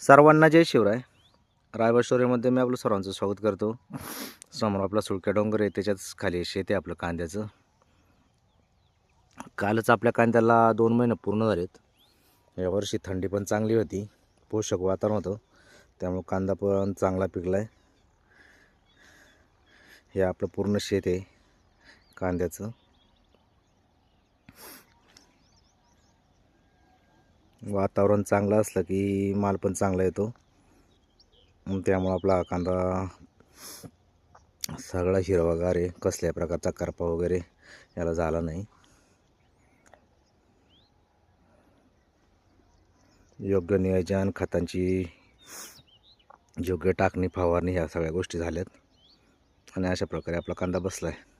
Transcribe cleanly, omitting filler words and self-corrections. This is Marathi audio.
सर्वांना जय शिवराय. रायगड स्टोरीमध्ये मी आपलं सर्वांचं स्वागत करतो. समोर आपला सुळक्या डोंगर आहे, त्याच्याच खाली शेत आहे आपलं कांद्याचं. कालच आपल्या कांद्याला 2 महिने पूर्ण झालेत. यावर्षी थंडी पण चांगली होती, पोषक वातावरण होतं, त्यामुळे कांदा पण चांगला पिकला आहे. हे आपलं पूर्ण शेत आहे कांद्याचं. वातावरण चांगलं असलं की माल पण चांगला येतो, त्यामुळे आपला कांदा सगळा हिरवागार आहे. कसल्या प्रकारचा करपा वगैरे याला झाला नाही. योग्य नियोजन, खतांची योग्य टाकणी, फवारणी ह्या सगळ्या गोष्टी झाल्यात आणि अशा प्रकारे आपला कांदा बसला आहे.